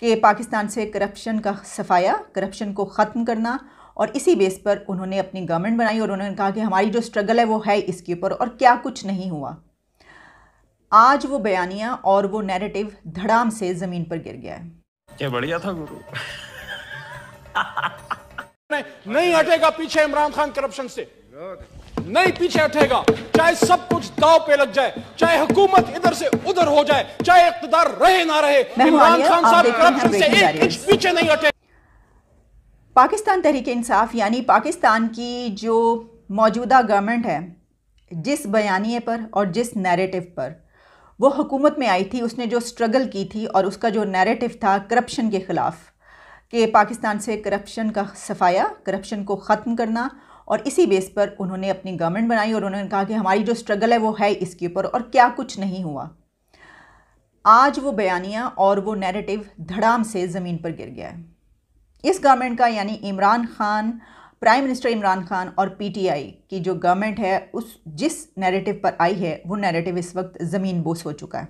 کہ پاکستان سے کرپشن کا صفایا، کرپشن کو ختم کرنا، اور اسی بیس پر انہوں نے اپنی گورنمنٹ بنائی اور انہوں نے کہا کہ ہماری جو سٹرگل ہے وہ ہے اس کے اوپر، اور کیا کچھ نہیں ہوا۔ آج وہ بیانیہ اور وہ نیریٹو دھڑام سے زمین پر گر گیا ہے۔ کیا بڑھیا تھا گرو۔ نہیں ہٹے گا پیچھے عمران خان کرپشن سے، نہیں پیچھے ہٹے گا، چاہے سب کچھ داؤ پہ لگ جائے، چاہے حکومت ادھر سے ادھر ہو جائے، چاہے اقتدار رہے نہ رہے، عمران خان صاحب کرپشن سے ایک انچ پیچھے نہیں ہٹے۔ پاکستان تحریک انصاف یعنی پاکستان کی جو موجودہ گورنمنٹ ہے، جس بیانیے پر اور جس نیریٹو پر وہ حکومت میں آئی تھی، اس نے جو سٹرگل کی تھی اور اس کا جو نیریٹو تھا کرپشن کے خلاف، کہ پاکستان سے کرپشن کا صفایا، کرپشن کو ختم کرنا، اور اسی بیس پر انہوں نے اپنی گورنمنٹ بنائی اور انہوں نے کہا کہ ہماری جو سٹرگل ہے وہ ہے اس کے اوپر، اور کیا کچھ نہیں ہوا۔ آج وہ بیانیہ اور وہ نیریٹو دھڑام سے زمین پر گر گیا ہے۔ اس گورنمنٹ کا یعنی عمران خان، پرائم منسٹر عمران خان اور پی ٹی آئی کی جو گورنمنٹ ہے، جس نیریٹو پر آئی ہے وہ نیریٹو اس وقت زمین بوس ہو چکا ہے۔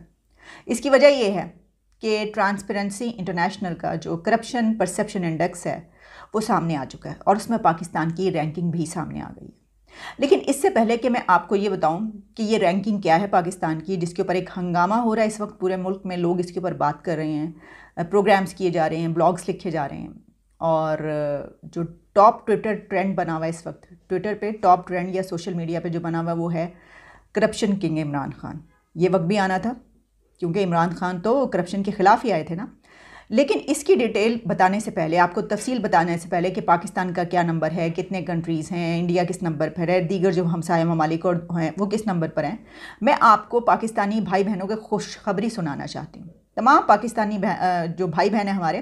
اس کی وجہ یہ ہے کہ ٹرانسپیرنسی انٹرنیشنل کا جو کرپشن پرسیپشن انڈیکس ہے وہ سامنے آ چکا ہے، اور اس میں پاکستان کی رینکنگ بھی سامنے آ گئی ہے۔ لیکن اس سے پہلے کہ میں آپ کو یہ بتاؤں کہ یہ رینکنگ کیا ہے پاکستان کی، جس کے اوپر ایک ہنگامہ ہو رہا ہے اس وقت پورے ملک میں، لوگ اس کے اوپر بات کر رہے ہیں، پروگرامز کیے جا رہے ہیں، بلاگز لکھے جا رہے ہیں، اور جو ٹاپ ٹویٹر ٹرینڈ بنا ہوا ہے اس وقت، ٹویٹر پہ ٹاپ ٹرینڈ یا سوشل میڈیا پہ جو بنا ہوا وہ ہے کرپشن کنگ عمران خان۔ یہ وقت بھی آنا تھا کیونکہ عمران خان تو کرپشن کے خلاف ہی آئے تھے نا۔ لیکن اس کی ڈیٹیل بتانے سے پہلے، آپ کو تفصیل بتانے سے پہلے کہ پاکستان کا کیا نمبر ہے، کتنے کنٹریز ہیں، انڈیا کس نمبر پر ہے، دیگر جو ہمسایہ ممالک اور ہیں وہ کس نمبر پر ہیں، میں آپ کو پاکستانی بھائی بہنوں کے خوشخبری سنانا چاہتی ہوں۔ تمام پاکستانی جو بھائی بہن ہیں ہمارے،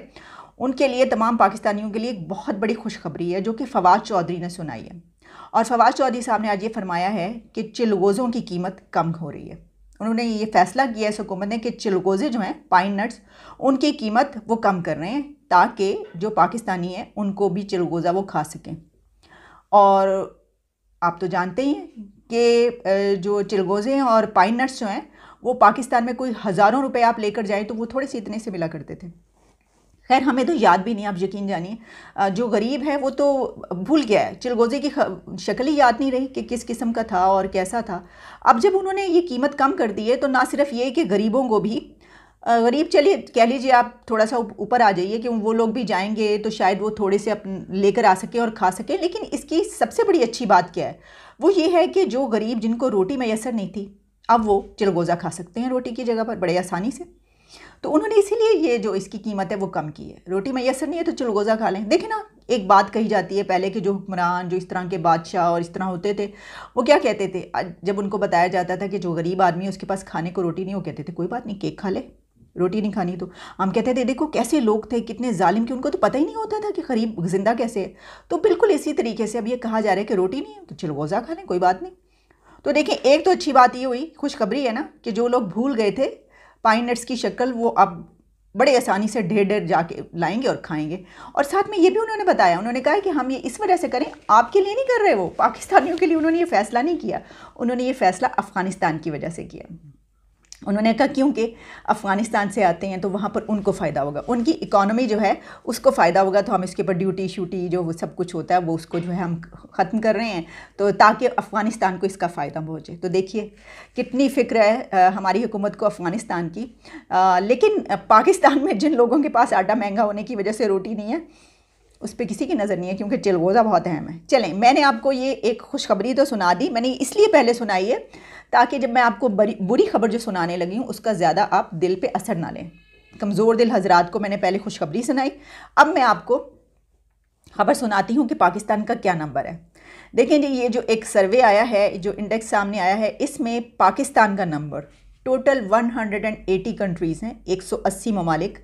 ان کے لیے، تمام پاکستانیوں کے لیے ایک بہت بڑی خوشخبری ہے جو کہ فواد چودھری نے سنائی ہے۔ اور فواد چودھری صاحب نے آج یہ فرمایا ہے کہ چلغوزوں کی قیمت کم ہو رہی ہے۔ انہوں نے یہ فیصلہ کیا ہے اس حکومت نے کہ چلغوزے جو ہیں، پائن نٹس، ان کی قیمت وہ کم کر رہے ہیں تاکہ جو پاکستانی ہیں ان کو بھی چلغوزہ وہ کھا سکیں۔ اور آپ تو جانتے ہی ہیں کہ جو چلغوزے ہیں اور پائن نٹس جو ہیں وہ پاکستان میں کوئی ہزاروں روپے آپ لے کر جائیں تو وہ تھوڑے سے اتنے سے ملا کرتے تھے۔ خیر ہمیں تو یاد بھی نہیں، آپ یقین جانیے جو غریب ہے وہ تو بھول گیا ہے، چلغوزے کی شکل ہی یاد نہیں رہی کہ کس قسم کا تھا اور کیسا تھا۔ اب جب انہوں نے یہ قیمت کم کر دی ہے تو نہ صرف یہ کہ غریبوں کو بھی، غریب چلیے کہہ لیجیے آپ تھوڑا سا اوپر آ جائیے کہ وہ لوگ بھی جائیں گے تو شاید وہ تھوڑے سے لے کر آ سکیں اور کھا سکیں، لیکن اس کی سب سے بڑی اچھی بات کیا ہے، وہ یہ ہے کہ جو غریب جن کو روٹی میسر نہیں تھی، اب وہ چلغوزہ کھا سکتے ہیں روٹی کی جگہ پر بڑے آسانی سے۔ تو انہوں نے اسی لیے یہ جو اس کی قیمت ہے وہ کم کی ہے۔ روٹی میسر نہیں ہے تو چلغوزہ کھا لیں۔ دیکھیں نا، ایک بات کہی جاتی ہے پہلے کے جو حکمران، جو اس طرح کے بادشاہ اور اس طرح ہوتے تھے، وہ کیا کہتے تھے جب ان کو بتایا جاتا تھا کہ جو غریب آدمی ہے اس کے پاس کھانے کو روٹی نہیں، وہ کہتے تھے کوئی بات نہیں، کیک کھا لے، روٹی نہیں کھانی تو۔ ہم کہتے تھے دیکھو کیسے لوگ تھے، کتنے ظالم، کہ ان کو تو پتہ ہی نہیں ہوتا تھا کہ غریب زندہ کیسے ہے۔ تو بالکل اسی طریقے سے اب یہ کہا جا رہا ہے کہ روٹی نہیں ہے تو چلغوزہ کھا لیں، کوئی بات نہیں۔ تو دیکھیں ایک تو اچھی بات یہ ہوئی، خوشخبری ہے نا، کہ جو لوگ بھول گئے تھے پائن نٹس کی شکل، وہ اب بڑے آسانی سے ڈھیر ڈھیر جا کے لائیں گے اور کھائیں گے۔ اور ساتھ میں یہ بھی انہوں نے بتایا، انہوں نے کہا کہ ہم یہ اس وجہ سے کریں، آپ کے لیے نہیں کر رہے، وہ پاکستانیوں کے لیے انہوں نے یہ فیصلہ نہیں کیا، انہوں نے یہ فیصلہ افغانستان کی وجہ سے کیا۔ انہوں نے کہا کیونکہ افغانستان سے آتے ہیں تو وہاں پر ان کو فائدہ ہوگا، ان کی اکانومی جو ہے اس کو فائدہ ہوگا، تو ہم اس کے اوپر ڈیوٹی شوٹی جو سب کچھ ہوتا ہے وہ اس کو جو ہے ہم ختم کر رہے ہیں، تو تاکہ افغانستان کو اس کا فائدہ پہنچے۔ تو دیکھیے کتنی فکر ہے ہماری حکومت کو افغانستان کی، لیکن پاکستان میں جن لوگوں کے پاس آٹا مہنگا ہونے کی وجہ سے روٹی نہیں ہے، اس پہ کسی کی نظر نہیں ہے، کیونکہ چلغوزہ بہت اہم ہے۔ چلیں، میں نے آپ کو یہ ایک خوشخبری تو سنا دی، میں نے اس لیے پہلے سنائی ہے تاکہ جب میں آپ کو بری خبر جو سنانے لگی ہوں اس کا زیادہ آپ دل پہ اثر نہ لیں۔ کمزور دل حضرات کو میں نے پہلے خوشخبری سنائی، اب میں آپ کو خبر سناتی ہوں کہ پاکستان کا کیا نمبر ہے۔ دیکھیں جی، یہ جو ایک سروے آیا ہے، جو انڈیکس سامنے آیا ہے، اس میں پاکستان کا نمبر ٹوٹل 180 کنٹریز ہیں، 180 ممالک